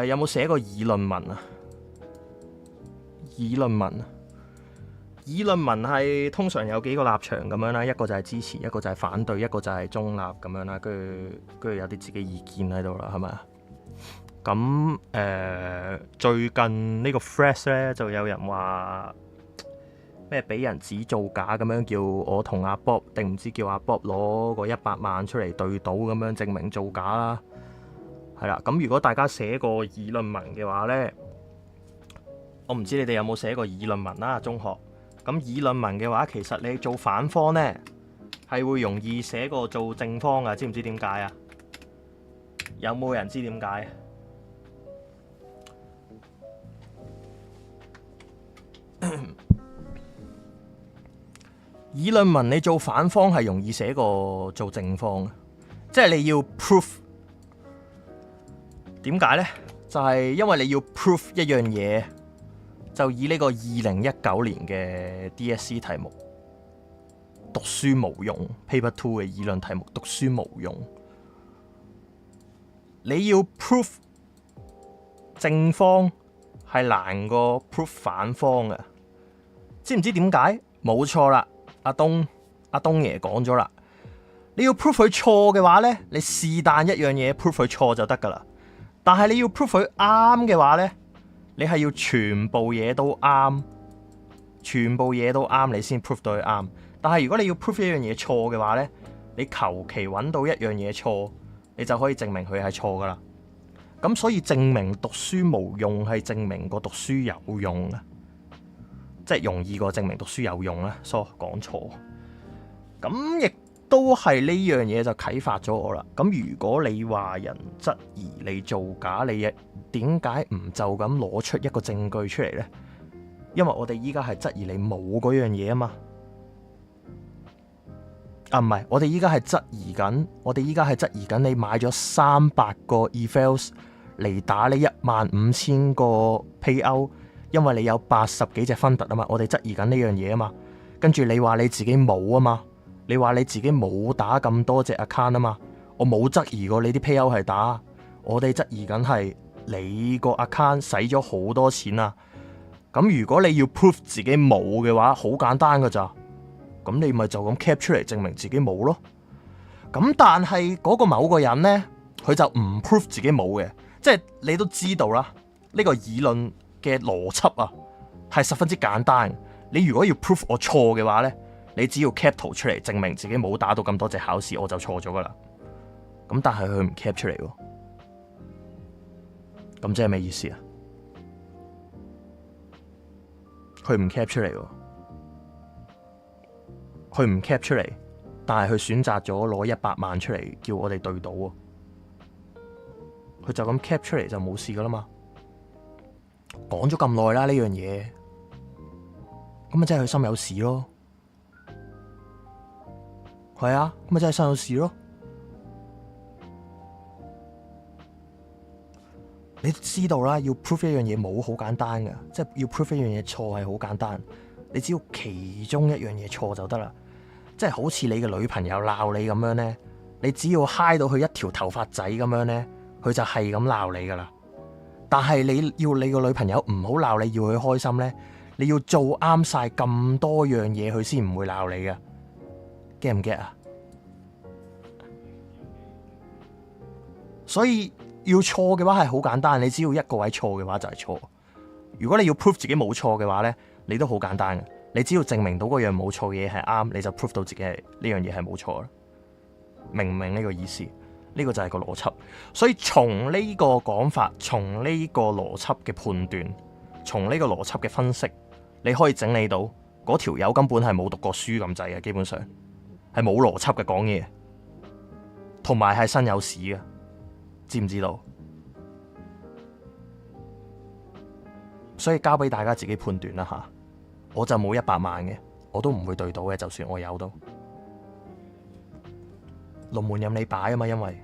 有冇寫過議論文啊？議論文係通常有幾個立場咁樣啦，一個就係支持，一個就係反對，一個就係中立咁樣啦，跟住有啲自己意見喺度啦，係咪啊？咁最近呢個 Threads 咧就有人話咩俾人指造假咁樣，叫我同阿 Bob 定唔知叫阿 Bob 攞個100萬出嚟對賭咁樣證明造假啦，係啦。咁如果大家寫過議論文嘅話咧，我唔知你哋有冇寫過議論文啦，中學。咁議論文嘅話，其實你做反方咧係會容易寫過做正方噶，知唔知點解啊？有冇人知點解？議論文你做反方係容易寫過做正方嘅，即係你要 proof。點解呢？就係因為你要 proof 一樣嘢，就以呢個2019年嘅 DSE 題目讀書無用 Paper 2嘅議論題目讀書無用，你要 proof 正方係難過 proof 反方嘅，知唔知點解？冇錯啦。阿東爺講咗啦，你要 proof 佢錯嘅話呢，你是但一樣嘢 proof 佢錯就得噶啦。但係你要 proof 佢啱嘅話呢，你係要全部嘢都啱，你先 proof 到佢啱。但係如果你要 proof 一樣嘢錯嘅話呢，你求其揾到一樣嘢錯，你就可以證明佢係錯噶啦。咁所以證明讀書無用係證明個讀書有用啊。即係容易過證明讀書有用啦，講錯。咁亦都係呢樣嘢就啟發咗我啦。咁如果你話人質疑你造假，你點解唔就咁攞出一個證據出嚟呢？因為我哋依家係質疑你冇嗰樣嘢啊嘛。唔係，我哋依家係質疑緊你買咗300個 eFails 嚟打呢15000個 payout。因為你有80幾隻分特啊嘛，我哋質疑緊呢樣嘢啊嘛，跟住你話你自己冇啊嘛，你話你自己冇打咁多隻 account 啊嘛，我冇質疑過你啲 payout 係打，我哋質疑緊係你個 account 使咗好多錢啊。咁如果你要 proof 自己冇嘅話，好簡單噶咋，咁你咪就咁 cap 出嚟證明自己冇咯。咁但係嗰個某個人呢，佢就唔 proof 自己冇嘅，即係你都知道啦，呢個議論嘅邏輯啊，係十分之簡單。你如果要 proof 我錯嘅話呢，你只要 cap 圖出嚟證明自己冇打到咁多隻考試，我就錯咗噶啦。咁但係佢唔 cap 出嚟喎，咁即係咩意思啊？佢唔 cap 出嚟喎，佢唔 cap 出嚟，但係佢選擇咗攞100萬出嚟叫我哋對賭喎。佢就咁 cap 出嚟就冇事噶啦嘛。講咗咁耐啦呢樣嘢，咁咪真係佢心有事咯。係啊，咁咪真係心有事咯。你知道啦，要 proof 一樣嘢冇好簡單噶，即係要 proof 一樣嘢錯係好簡單，你只要其中一樣嘢錯就得啦。即係好似你嘅女朋友鬧你咁樣呢，你只要揩到佢一條頭髮仔咁樣呢，佢就係咁鬧你噶啦。但係你要你個女朋友唔好鬧你，要佢開心呢，你要做啱晒咁多樣嘢，佢先唔會鬧你嘅。get 唔 get 啊？所以要錯嘅話係好簡單，你只要一個位錯嘅話就係錯。如果你要 proof 自己冇錯嘅話呢，你都好簡單嘅，你只要證明到嗰樣冇錯嘅嘢係啱，你就 proof 到自己係呢樣嘢係冇錯啦。明唔明呢個意思？呢個就係個邏輯，所以從呢個講法，從呢個邏輯嘅判斷，從呢個邏輯嘅分析，你可以整理到嗰條友根本係冇讀過書咁滯嘅，基本上係冇邏輯嘅講嘢，同埋係身有屎嘅，知唔知道？所以交俾大家自己判斷啦吓，我就冇100萬嘅，我都唔會對到嘅，就算我有都。龍門任你擺啊嘛，因為